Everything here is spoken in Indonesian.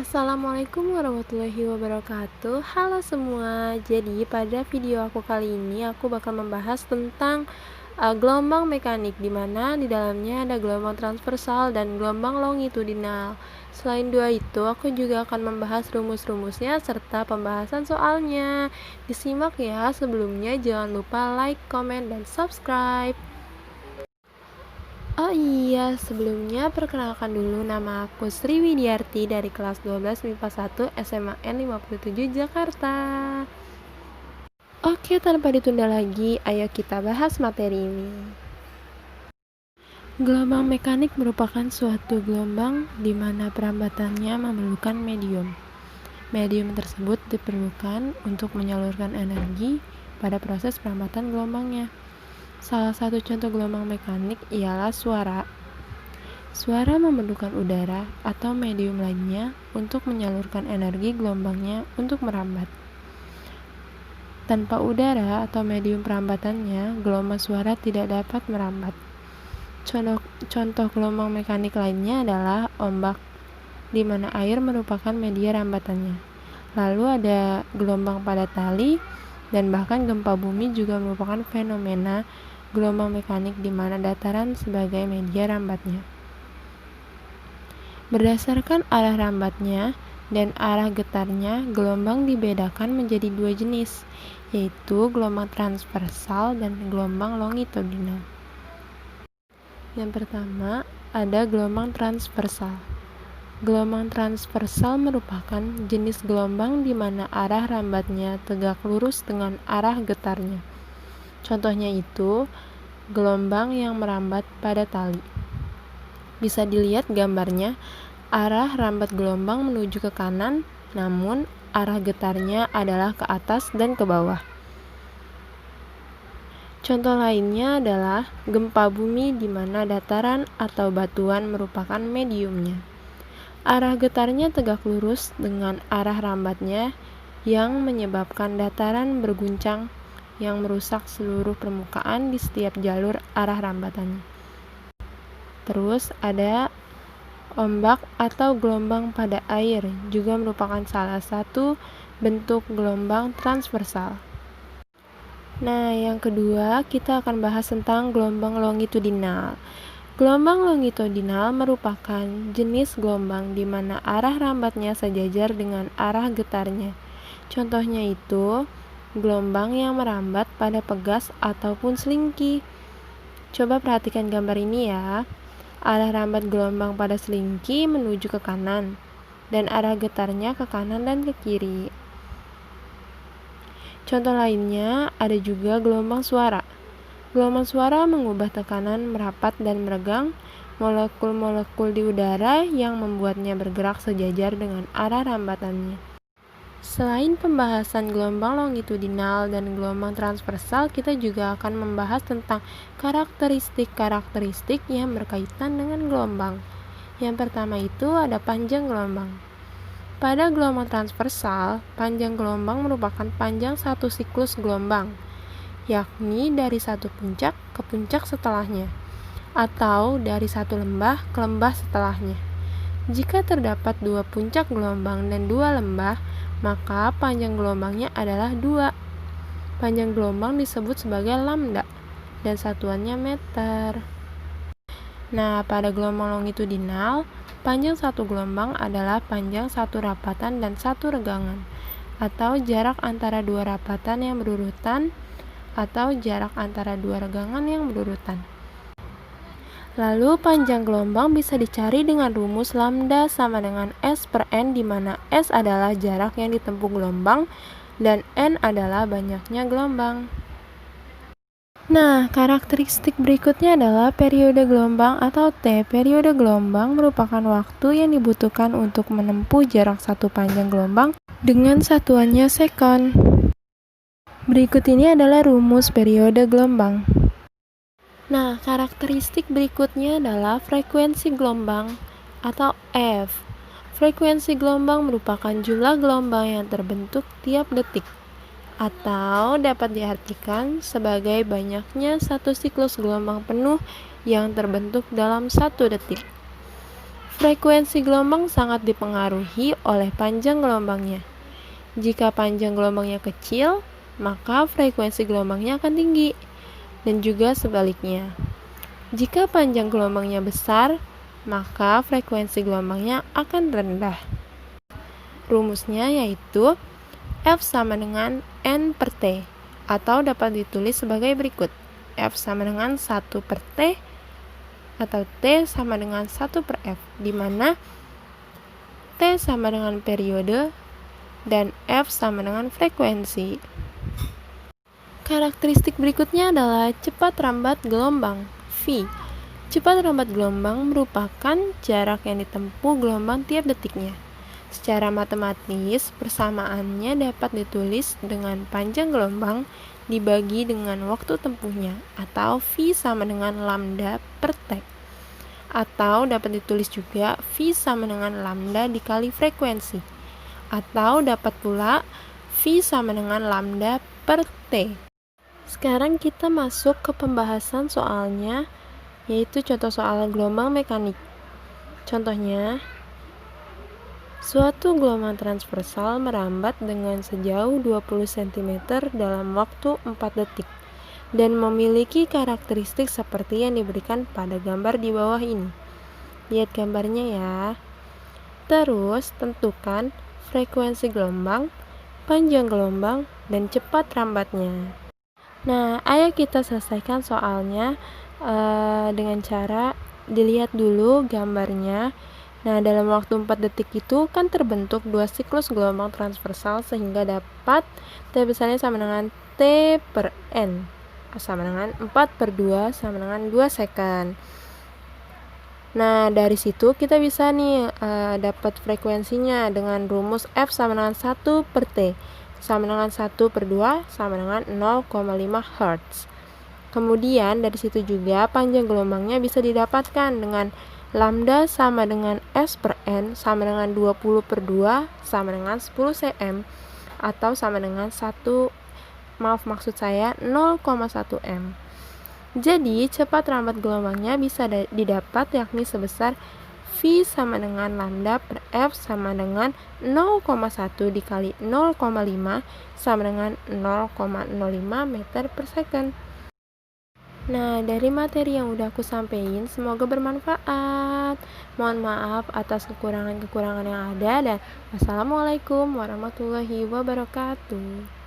Assalamualaikum warahmatullahi wabarakatuh. Halo semua. Jadi pada video aku kali ini aku bakal membahas tentang gelombang mekanik, di mana di dalamnya ada gelombang transversal dan gelombang longitudinal. Selain dua itu, aku juga akan membahas rumus-rumusnya serta pembahasan soalnya. Disimak ya. Sebelumnya jangan lupa like, comment, dan subscribe. Oh iya, sebelumnya perkenalkan dulu, nama aku Sri Widiarti dari kelas 12 MIPA 1 SMA N57 Jakarta. Oke, tanpa ditunda lagi, ayo kita bahas materi ini. Gelombang mekanik merupakan suatu gelombang di mana perambatannya memerlukan medium. Medium tersebut diperlukan untuk menyalurkan energi pada proses perambatan gelombangnya. Salah satu contoh gelombang mekanik ialah suara. Suara memerlukan udara atau medium lainnya untuk menyalurkan energi gelombangnya untuk merambat. Tanpa udara atau medium perambatannya, gelombang suara tidak dapat merambat. Contoh gelombang mekanik lainnya adalah ombak, di mana air merupakan media rambatannya. Lalu ada gelombang pada tali, dan bahkan gempa bumi juga merupakan fenomena gelombang mekanik di mana dataran sebagai media rambatnya. Berdasarkan arah rambatnya dan arah getarnya, gelombang dibedakan menjadi dua jenis, yaitu gelombang transversal dan gelombang longitudinal. Yang pertama, ada gelombang transversal. Gelombang transversal merupakan jenis gelombang di mana arah rambatnya tegak lurus dengan arah getarnya. Contohnya itu, gelombang yang merambat pada tali. Bisa dilihat gambarnya, arah rambat gelombang menuju ke kanan, namun arah getarnya adalah ke atas dan ke bawah. Contoh lainnya adalah gempa bumi di mana dataran atau batuan merupakan mediumnya. Arah getarnya tegak lurus dengan arah rambatnya yang menyebabkan dataran berguncang yang merusak seluruh permukaan di setiap jalur arah rambatannya. Terus ada ombak atau gelombang pada air, juga merupakan salah satu bentuk gelombang transversal. Nah, yang kedua kita akan bahas tentang gelombang longitudinal. Gelombang longitudinal merupakan jenis gelombang di mana arah rambatnya sejajar dengan arah getarnya. Contohnya itu, gelombang yang merambat pada pegas ataupun selingki. Coba perhatikan gambar ini ya. Arah rambat gelombang pada selingki menuju ke kanan, dan arah getarnya ke kanan dan ke kiri. Contoh lainnya ada juga gelombang suara. Gelombang suara mengubah tekanan merapat dan meregang molekul-molekul di udara yang membuatnya bergerak sejajar dengan arah rambatannya. Selain pembahasan gelombang longitudinal dan gelombang transversal, kita juga akan membahas tentang karakteristik-karakteristik yang berkaitan dengan gelombang. Yang pertama itu ada panjang gelombang. Pada gelombang transversal, panjang gelombang merupakan panjang satu siklus gelombang, yakni dari satu puncak ke puncak setelahnya, atau dari satu lembah ke lembah setelahnya. Jika terdapat dua puncak gelombang dan dua lembah, maka panjang gelombangnya adalah 2. Panjang gelombang disebut sebagai lambda, dan satuannya meter. Nah, pada gelombang longitudinal, panjang satu gelombang adalah panjang satu rapatan dan satu regangan, atau jarak antara dua rapatan yang berurutan, atau jarak antara dua regangan yang berurutan. Lalu panjang gelombang bisa dicari dengan rumus lambda sama dengan S per N, di mana S adalah jarak yang ditempuh gelombang dan N adalah banyaknya gelombang. Nah, karakteristik berikutnya adalah periode gelombang atau T. Periode gelombang merupakan waktu yang dibutuhkan untuk menempuh jarak satu panjang gelombang dengan satuannya sekon. Berikut ini adalah rumus periode gelombang. Nah, karakteristik berikutnya adalah frekuensi gelombang atau F. Frekuensi gelombang merupakan jumlah gelombang yang terbentuk tiap detik, atau dapat diartikan sebagai banyaknya satu siklus gelombang penuh yang terbentuk dalam satu detik. Frekuensi gelombang sangat dipengaruhi oleh panjang gelombangnya. Jika panjang gelombangnya kecil, maka frekuensi gelombangnya akan tinggi, dan juga sebaliknya. Jika panjang gelombangnya besar, maka frekuensi gelombangnya akan rendah. Rumusnya yaitu F sama dengan N per T, atau dapat ditulis sebagai berikut. F sama dengan 1 per T, atau T sama dengan 1 per F, di mana T sama dengan periode dan F sama dengan frekuensi. Karakteristik berikutnya adalah cepat rambat gelombang, V. Cepat rambat gelombang merupakan jarak yang ditempuh gelombang tiap detiknya. Secara matematis, persamaannya dapat ditulis dengan panjang gelombang dibagi dengan waktu tempuhnya, atau V sama dengan lambda per T. Atau dapat ditulis juga V sama dengan lambda dikali frekuensi. Atau dapat pula V sama dengan lambda per T. Sekarang kita masuk ke pembahasan soalnya, yaitu contoh soal gelombang mekanik. Contohnya, suatu gelombang transversal merambat dengan sejauh 20 cm dalam waktu 4 detik dan memiliki karakteristik seperti yang diberikan pada gambar di bawah ini. Lihat gambarnya ya. Terus tentukan frekuensi gelombang, panjang gelombang, dan cepat rambatnya. Nah, ayo kita selesaikan soalnya dengan cara dilihat dulu gambarnya. Nah, dalam waktu 4 detik itu kan terbentuk 2 siklus gelombang transversal sehingga dapat T besarnya sama dengan T per N sama dengan 4 per 2 sama dengan 2 second. Nah, dari situ kita bisa nih dapat frekuensinya dengan rumus F sama dengan 1 per T sama dengan 1 per 2 sama dengan 0,5 Hz. Kemudian dari situ juga panjang gelombangnya bisa didapatkan dengan lambda sama dengan S per N sama dengan 20 per 2 sama dengan 10 cm atau sama dengan 0,1 M. Jadi cepat rambat gelombangnya bisa didapat yakni sebesar V sama dengan lambda per F sama dengan 0,1 dikali 0,5 sama dengan 0,05 meter per second. Nah, dari materi yang udah aku sampaikan, semoga bermanfaat. Mohon maaf atas kekurangan-kekurangan yang ada, dan wassalamualaikum warahmatullahi wabarakatuh.